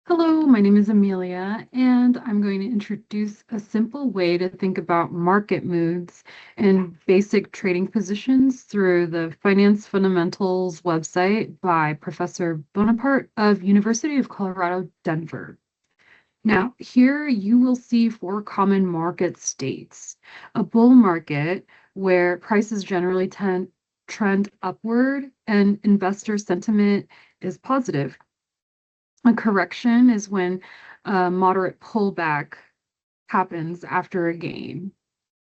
Hello, my name is Amelia, and I'm going to introduce a simple way to think about market moods and basic trading positions through the Finance Fundamentals website by Professor Bonaparte of University of Colorado, Denver. Now, here you will see four common market states. A bull market, where prices generally trend upward and investor sentiment is positive. A correction is when a moderate pullback happens after a gain.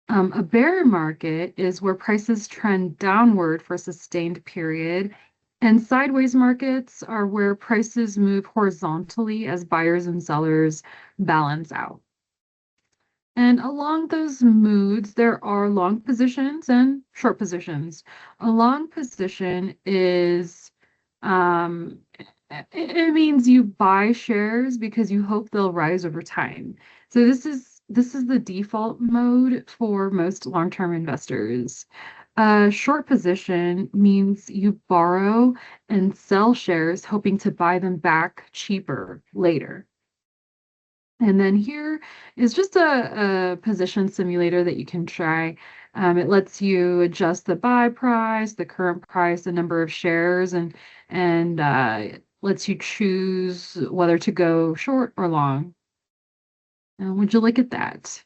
A bear market is where prices trend downward for a sustained period, and sideways markets are where prices move horizontally as buyers and sellers balance out. And along those moods, there are long positions and short positions. A long position is it means you buy shares because you hope they'll rise over time. So this is the default mode for most long-term investors. A short position means you borrow and sell shares hoping to buy them back cheaper later. And then here is just a position simulator that you can try. It lets you adjust the buy price, the current price, the number of shares, and lets you choose whether to go short or long. Would you look at that?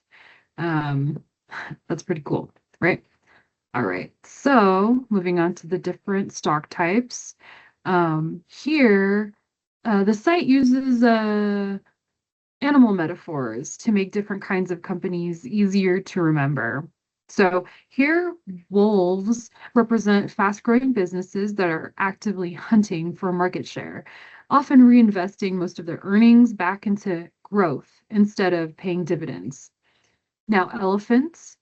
Um, that's pretty cool, right? All right. So moving on to the different stock types. Here, the site uses animal metaphors to make different kinds of companies easier to remember. So here, wolves represent fast-growing businesses that are actively hunting for market share, often reinvesting most of their earnings back into growth instead of paying dividends. Now, elephants,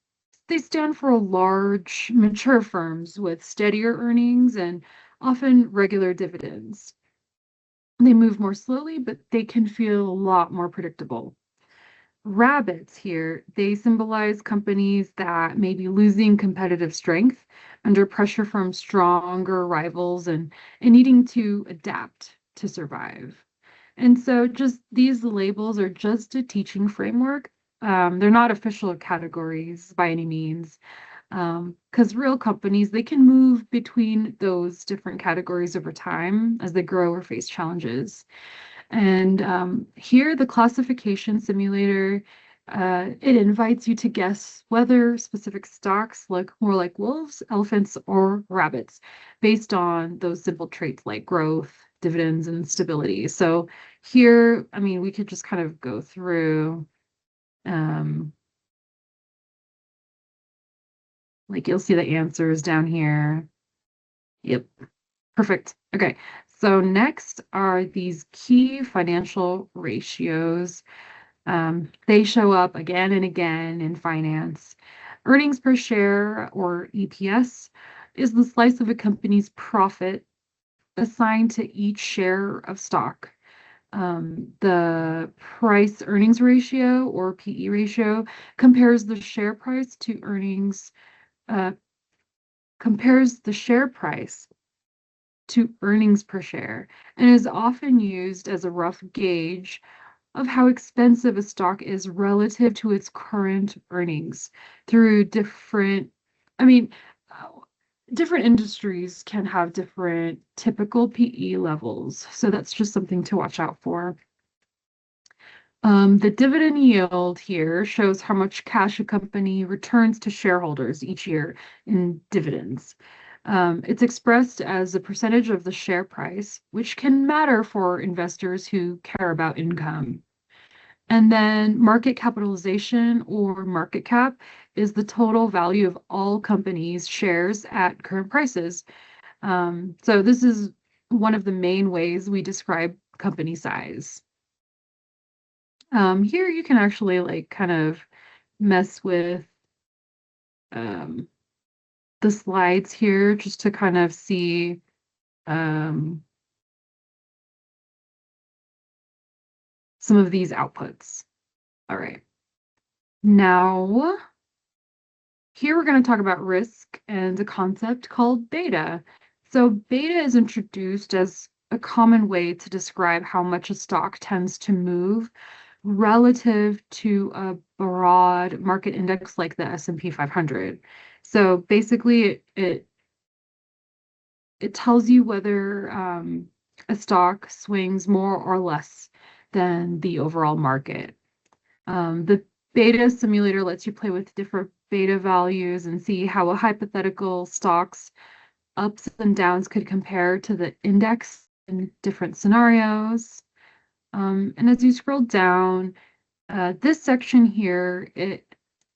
they stand for large, mature firms with steadier earnings and often regular dividends. They move more slowly, but they can feel a lot more predictable. Rabbits here, they symbolize companies that may be losing competitive strength under pressure from stronger rivals and needing to adapt to survive. And so just these labels are just a teaching framework. They're not official categories by any means. Because real companies, they can move between those different categories over time as they grow or face challenges. And here, the classification simulator, it invites you to guess whether specific stocks look more like wolves, elephants, or rabbits, based on those simple traits like growth, dividends, and stability. So here, I mean, we could just kind of go through, um, like you'll see the answers down here. Yep, perfect. Okay, so next are these key financial ratios. They show up again and again in finance. Earnings per share, or EPS, is the slice of a company's profit assigned to each share of stock. The price earnings ratio, or PE ratio, compares the share price to earnings, uh, compares the share price to earnings per share, and is often used as a rough gauge of how expensive a stock is relative to its current earnings through I mean, uh, different industries can have different typical PE levels. So that's just something to watch out for. The dividend yield here shows how much cash a company returns to shareholders each year in dividends. It's expressed as a percentage of the share price, which can matter for investors who care about income. And then market capitalization, or market cap, is the total value of all companies' shares at current prices. So this is one of the main ways we describe company size. Here you can actually like kind of mess with um, the slides here just to kind of see um, some of these outputs. All right. Now, here we're going to talk about risk and a concept called beta. So beta is introduced as a common way to describe how much a stock tends to move relative to a broad market index like the S&P 500. So basically, it tells you whether a stock swings more or less than the overall market. The beta simulator lets you play with different beta values and see how a hypothetical stock's ups and downs could compare to the index in different scenarios. And as you scroll down, this section here, it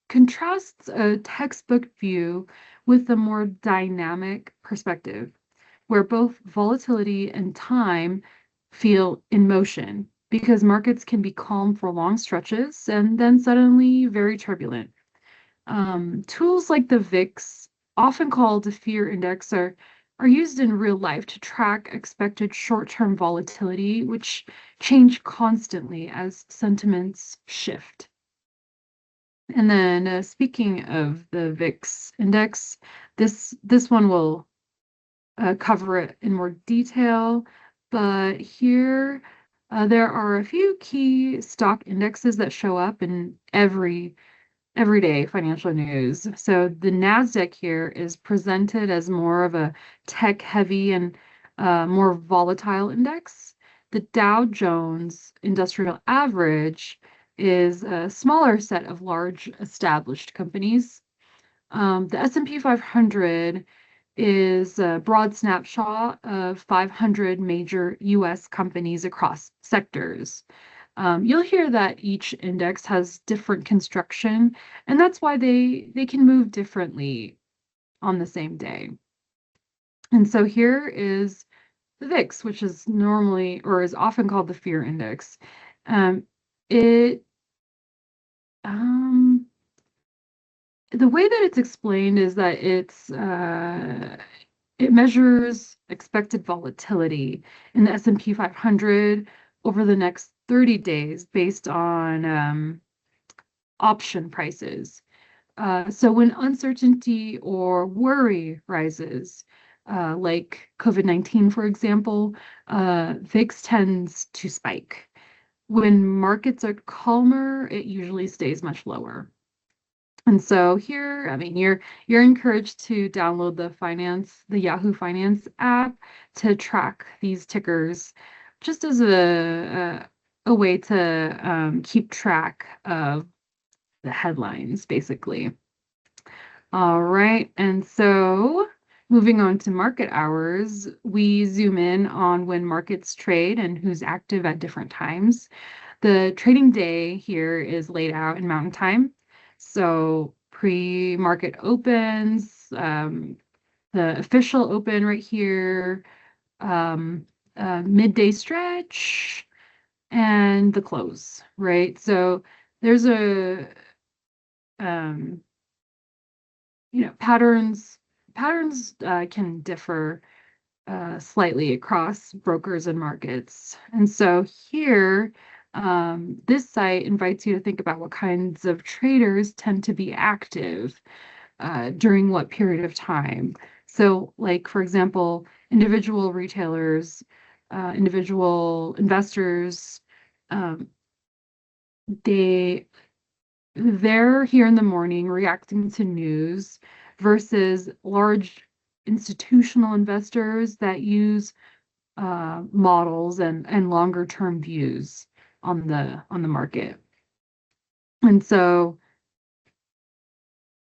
contrasts a textbook view with a more dynamic perspective, where both volatility and time feel in motion because markets can be calm for long stretches and then suddenly very turbulent. Tools like the VIX, often called a fear index, are used in real life to track expected short-term volatility, which change constantly as sentiments shift. And then speaking of the VIX index, this one will cover it in more detail, but here there are a few key stock indexes that show up in everyday financial news. So the NASDAQ here is presented as more of a tech-heavy and more volatile index. The Dow Jones Industrial Average is a smaller set of large established companies. The S&P 500 is a broad snapshot of 500 major US companies across sectors. You'll hear that each index has different construction, and that's why they can move differently on the same day. And so here is the VIX, which is normally or is often called the fear index. It the way that it's explained is that it measures expected volatility in the S&P 500 over the next 30 days based on option prices. So when uncertainty or worry rises, like COVID-19, for example, VIX tends to spike. When markets are calmer, it usually stays much lower. And so here, I mean, you're encouraged to download the Yahoo Finance app to track these tickers, just as a way to keep track of the headlines, basically. All right, and so moving on to market hours, we zoom in on when markets trade and who's active at different times. The trading day here is laid out in Mountain Time. So pre-market opens, the official open right here, midday stretch, and the close, right? So there's um, patterns can differ slightly across brokers and markets. And so here, this site invites you to think about what kinds of traders tend to be active during what period of time. So, like, for example, individual retailers, individual investors, um, they they're here in the morning reacting to news versus large institutional investors that use models and longer term views on the market. And so,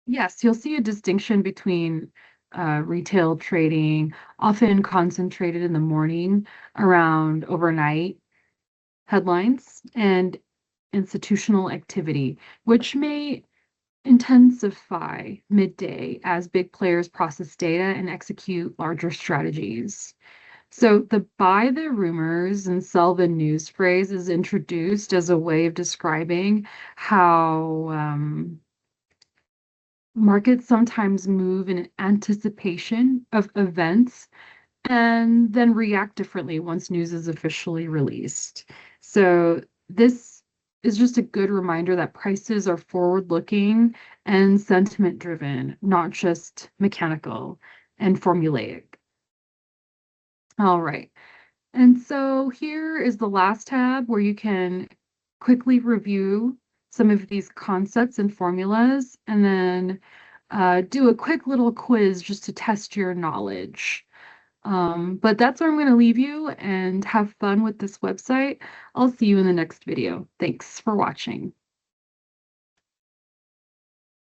yes, you'll see a distinction between retail trading, often concentrated in the morning around overnight headlines, and institutional activity, which may intensify midday as big players process data and execute larger strategies. So the buy the rumors and sell the news phrase is introduced as a way of describing how markets sometimes move in anticipation of events and then react differently once news is officially released. So this is just a good reminder that prices are forward-looking and sentiment-driven, not just mechanical and formulaic. All right. And so here is the last tab where you can quickly review some of these concepts and formulas, and then do a quick little quiz just to test your knowledge. But that's where I'm going to leave you, and have fun with this website. I'll see you in the next video. Thanks for watching.